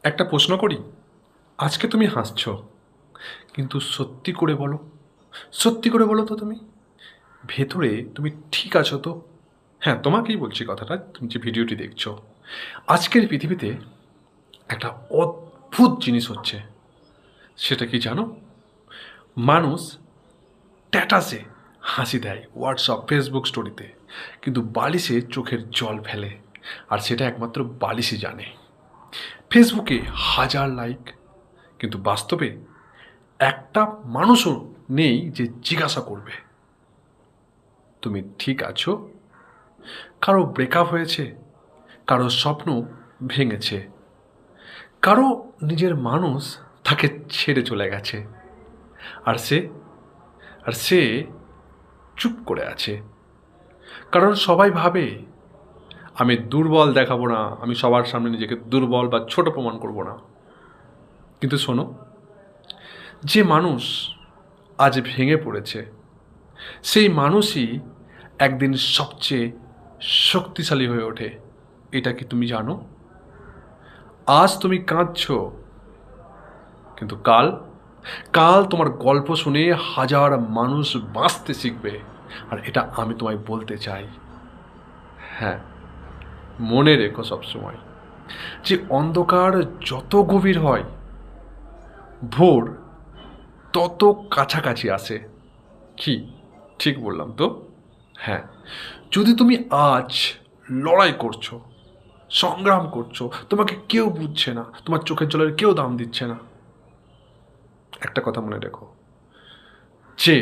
একটা প্রশ্ন করি। আজকে তুমি হাসছো, কিন্তু সত্যি করে বলো, সত্যি করে বলো তো তুমি ভেতরে তুমি ঠিক আছো তো? হ্যাঁ, তোমাকেই বলছি কথাটা, তুমি যে ভিডিওটি দেখছো। আজকের পৃথিবীতে একটা অদ্ভুত জিনিস হচ্ছে। সেটা কি জানো? মানুষ স্ট্যাটাসে হাসি দেয়, হোয়াটসঅ্যাপ ফেসবুক স্টোরিতে, কিন্তু বালিশে চোখের জল ফেলে। আর সেটা একমাত্র বালিশই জানে। ফেসবুকে হাজার লাইক, কিন্তু বাস্তবে একটা মানুষও নেই যে জিজ্ঞাসা করবে তুমি ঠিক আছো। কারো ব্রেকআপ হয়েছে, কারো স্বপ্ন ভেঙেছে, কারো নিজের মানুষ তাকে ছেড়ে চলে গেছে। আর সে আর সে চুপ করে আছে। কারণ সবাই ভাবে আমি দুর্বল দেখাবো না, আমি সবার সামনে নিজেকে দুর্বল বা ছোট প্রমাণ করব না। কিন্তু শোনো, যে মানুষ আজ ভেঙে পড়েছে, সেই মানুষই একদিন সবচেয়ে শক্তিশালী হয়ে ওঠে। এটা কি তুমি জানো? আজ তুমি কাঁদছো, কিন্তু কাল কাল তোমার গল্প শুনে হাজার মানুষ বাঁচতে শিখবে। আর এটা আমি তোমায় বলতে চাই। হ্যাঁ, মনে রেখো সবসময় যে অন্ধকার যত গভীর হয়, ভোর তত কাছাকাছি আসে। কি ঠিক বললাম তো? হ্যাঁ, যদি তুমি আজ লড়াই করছো, সংগ্রাম করছো, তোমাকে কেউ বুঝছে না, তোমার চোখের জলের কেউ দাম দিচ্ছে না, একটা কথা মনে রেখো যে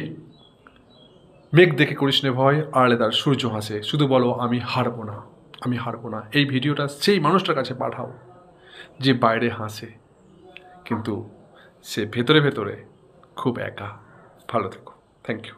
মেঘ দেখে করিস নে ভয়, আড়ালে তার সূর্য হাসে। শুধু বলো আমি হারবো না, আমি হারবো না। এই ভিডিওটা সেই মানুষটার কাছে পাঠাও যে বাইরে হাসে, কিন্তু সে ভেতরে ভেতরে খুব একা। ভালো থেকো। Thank you.